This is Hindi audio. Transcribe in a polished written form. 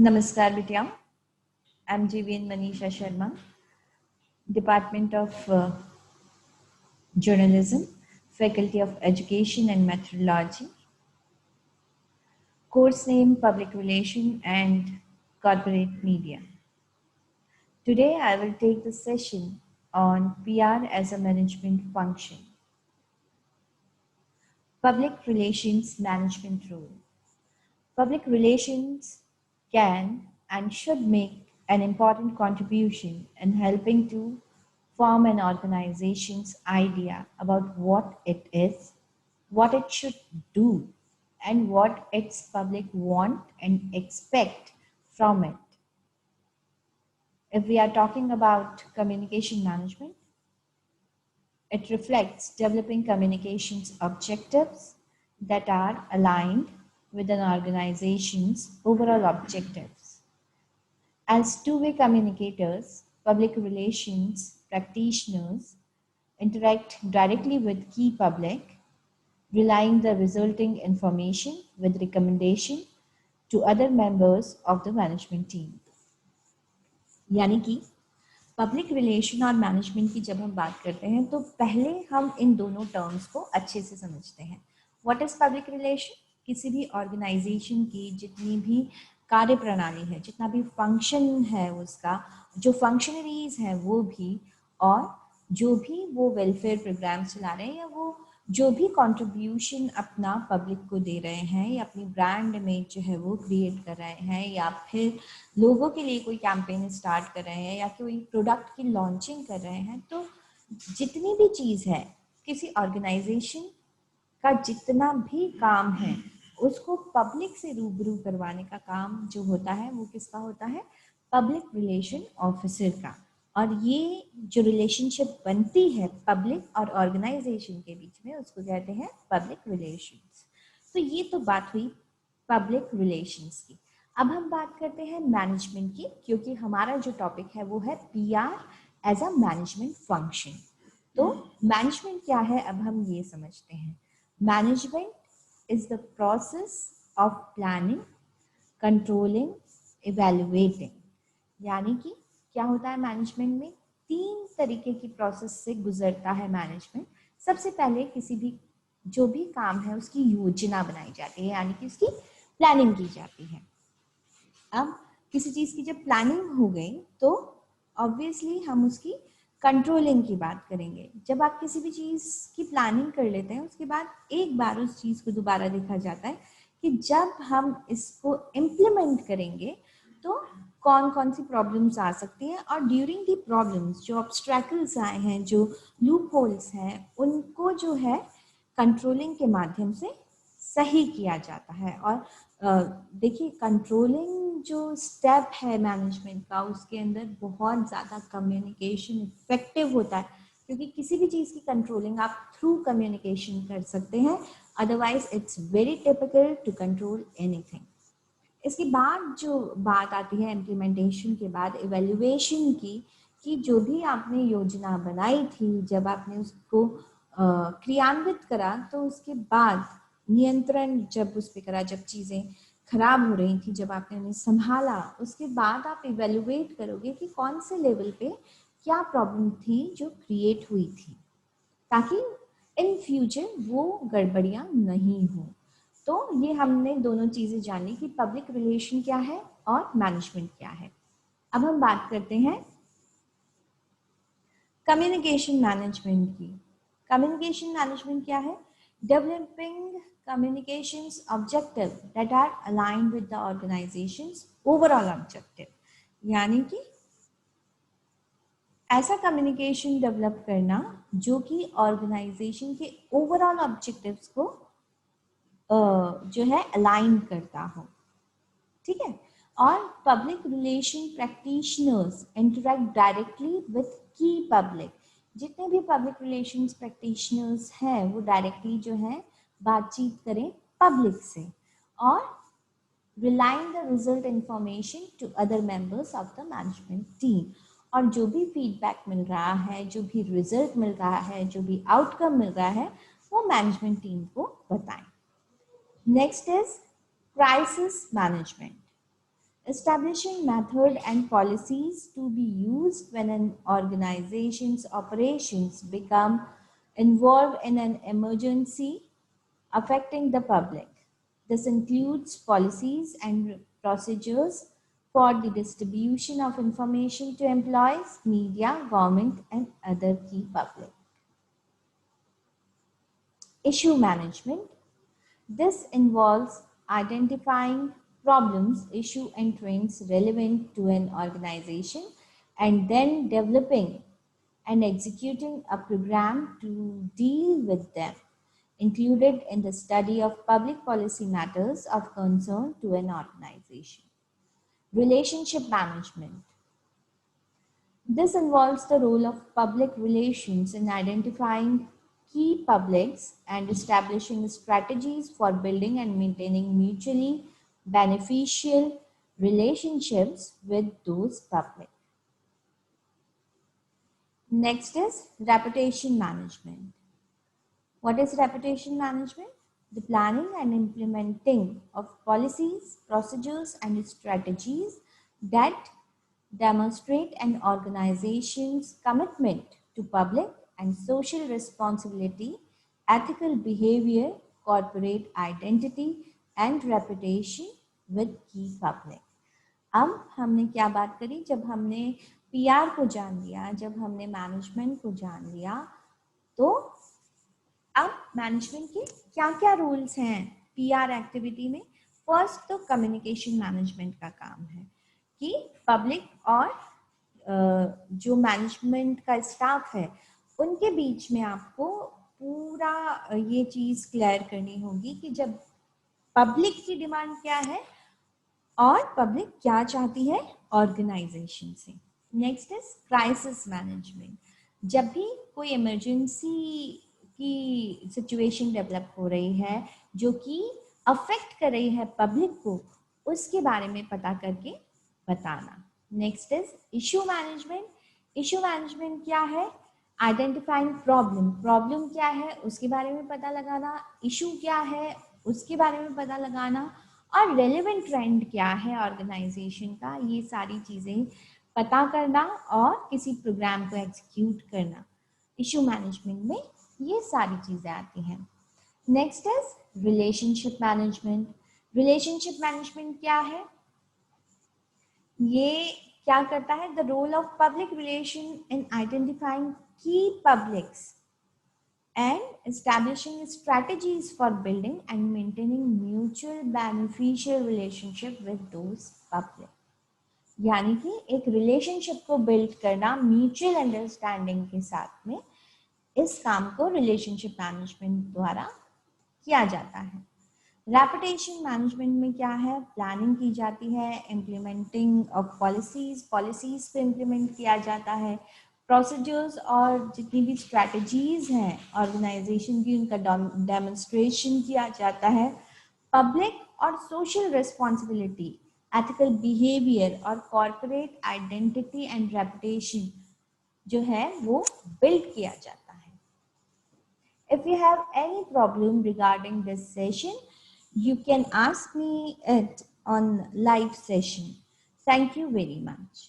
Namaskar Bityam. I'm JVN Manisha Sharma, Department of Journalism, Faculty of Education and Methodology, course name Public Relation and Corporate Media. Today I will take the session on PR as a management function. Public Relations Management Role. Public relations can and should make an important contribution in helping to form an organization's idea about what it is, what it should do, and what its public want and expect from it. If we are talking about communication management, it reflects developing communications objectives that are aligned with an organization's overall objectives. As two-way communicators, public relations practitioners interact directly with key public, relaying the resulting information with recommendation to other members of the management team. यानी कि पब्लिक रिलेशन और मैनेजमेंट की जब हम बात करते हैं तो पहले हम इन दोनों टर्म्स को अच्छे से समझते हैं. What is public relation? किसी भी ऑर्गेनाइजेशन की जितनी भी कार्य प्रणाली है, जितना भी फंक्शन है, उसका जो फंक्शनरीज हैं वो भी, और जो भी वो वेलफेयर प्रोग्राम चला रहे हैं या वो जो भी कंट्रीब्यूशन अपना पब्लिक को दे रहे हैं या अपनी ब्रांड इमेज जो है वो क्रिएट कर रहे हैं या फिर लोगों के लिए कोई कैंपेन स्टार्ट कर रहे हैं या कोई प्रोडक्ट की लॉन्चिंग कर रहे हैं, तो जितनी भी चीज़ है किसी ऑर्गेनाइजेशन का, जितना भी काम है उसको पब्लिक से रूबरू करवाने का काम जो होता है वो किसका होता है? पब्लिक रिलेशन ऑफिसर का. और ये जो रिलेशनशिप बनती है पब्लिक और ऑर्गेनाइजेशन के बीच में उसको कहते हैं पब्लिक रिलेशंस. तो ये तो बात हुई पब्लिक रिलेशंस की. अब हम बात करते हैं मैनेजमेंट की, क्योंकि हमारा जो टॉपिक है वो है PR as a management function. तो मैनेजमेंट क्या है अब हम ये समझते हैं. Management is the process of planning, controlling, evaluating. यानी कि क्या होता है मैनेजमेंट में? 3 तरीके की प्रोसेस से गुजरता है मैनेजमेंट. सबसे पहले किसी भी जो भी काम है उसकी योजना बनाई जाती है, यानी कि उसकी प्लानिंग की जाती है. अब किसी चीज़ की जब प्लानिंग हो गई तो ऑब्वियसली हम उसकी कंट्रोलिंग की बात करेंगे. जब आप किसी भी चीज़ की प्लानिंग कर लेते हैं उसके बाद एक बार उस चीज़ को दोबारा देखा जाता है कि जब हम इसको इम्प्लीमेंट करेंगे तो कौन कौन सी प्रॉब्लम्स आ सकती हैं, और ड्यूरिंग दी प्रॉब्लम्स जो ऑब्स्ट्रैकल्स आए हैं, जो लूप होल्स हैं, उनको जो है कंट्रोलिंग के माध्यम से सही किया जाता है. और देखिए कंट्रोलिंग जो स्टेप है मैनेजमेंट का, उसके अंदर बहुत ज़्यादा कम्युनिकेशन इफेक्टिव होता है, क्योंकि किसी भी चीज़ की कंट्रोलिंग आप थ्रू कम्युनिकेशन कर सकते हैं. Otherwise it's very typical to control anything. इसके बाद जो बात आती है इम्प्लीमेंटेशन के बाद इवैल्यूएशन की, कि जो भी आपने योजना बनाई थी जब आपने उसको क्रियान्वित करा तो उसके बाद नियंत्रण जब उस पर करा, जब चीज़ें खराब हो रही थी, जब आपने उन्हें संभाला, उसके बाद आप इवैल्यूएट करोगे कि कौन से लेवल पे क्या प्रॉब्लम थी जो क्रिएट हुई थी, ताकि इन फ्यूचर वो गड़बड़ियाँ नहीं हो. तो ये हमने दोनों चीज़ें जानी कि पब्लिक रिलेशन क्या है और मैनेजमेंट क्या है. अब हम बात करते हैं कम्युनिकेशन मैनेजमेंट की. कम्युनिकेशन मैनेजमेंट क्या है? Developing communications objective that are aligned with the organization's overall objective. यानी कि ऐसा कम्युनिकेशन डेवलप करना जो कि ऑर्गेनाइजेशन के ओवरऑल ऑब्जेक्टिव्स को जो है अलाइन करता हो. ठीक है. और public relation practitioners interact directly with की पब्लिक. जितने भी पब्लिक रिलेशंस प्रैक्टिशनर्स हैं वो डायरेक्टली जो है बातचीत करें पब्लिक से, और relying the result information to other members of the management team. और जो भी फीडबैक मिल रहा है, जो भी रिजल्ट मिल रहा है, जो भी आउटकम मिल रहा है, वो मैनेजमेंट टीम को बताएं. Next is crisis management. establishing method and policies to be used when an organization's operations become involved in an emergency affecting the public. This includes policies and procedures for the distribution of information to employees, media, government, and other key public. Issue management. This involves identifying problems, issues, and trends relevant to an organization and then developing and executing a program to deal with them, included in the study of public policy matters of concern to an organization. Relationship management. This involves the role of public relations in identifying key publics and establishing strategies for building and maintaining mutually beneficial relationships with those public. Next is reputation management. What is reputation management? The planning and implementing of policies, procedures, and strategies that demonstrate an organization's commitment to public and social responsibility, ethical behavior, corporate identity, and reputation with key public. अब हमने क्या बात करी? जब हमने पीआर को जान लिया, जब हमने मैनेजमेंट को जान लिया, तो अब मैनेजमेंट के क्या क्या रूल्स हैं पीआर एक्टिविटी में? फर्स्ट तो कम्युनिकेशन मैनेजमेंट का काम है कि पब्लिक और जो मैनेजमेंट का स्टाफ है उनके बीच में आपको पूरा ये चीज क्लियर करनी होगी कि जब पब्लिक की डिमांड क्या है और पब्लिक क्या चाहती है ऑर्गेनाइजेशन से. Next is crisis management. जब भी कोई इमरजेंसी की सिचुएशन डेवलप हो रही है जो कि अफेक्ट कर रही है पब्लिक को, उसके बारे में पता करके बताना. Next is issue management. Issue management क्या है? Identifying problem. प्रॉब्लम क्या है उसके बारे में पता लगाना, इशू क्या है उसके बारे में पता लगाना, और रेलेवेंट ट्रेंड क्या है ऑर्गेनाइजेशन का, ये सारी चीज़ें पता करना और किसी प्रोग्राम को एग्जीक्यूट करना. इशू मैनेजमेंट में ये सारी चीज़ें आती हैं. Next is relationship management. Relationship management क्या है? ये क्या करता है? The role of public relation in identifying key publics and establishing strategies for building and maintaining mutual beneficial relationship with those public. यानी कि एक रिलेशनशिप को बिल्ड करना म्यूचुअल अंडरस्टैंडिंग के साथ में, इस काम को रिलेशनशिप मैनेजमेंट द्वारा किया जाता है. रेपुटेशन मैनेजमेंट में क्या है? प्लानिंग की जाती है, इम्प्लीमेंटिंग ऑफ पॉलिसीज को इम्प्लीमेंट किया जाता है, प्रोसीजर्स और जितनी भी स्ट्रैटेजीज हैं ऑर्गेनाइजेशन की उनका डेमोन्स्ट्रेशन किया जाता है. पब्लिक और सोशल रिस्पॉन्सिबिलिटी, एथिकल बिहेवियर और कॉर्पोरेट आइडेंटिटी एंड रेपुटेशन जो है वो बिल्ड किया जाता है. If you have any problem regarding this session, you can ask me it on live session. Thank you very much.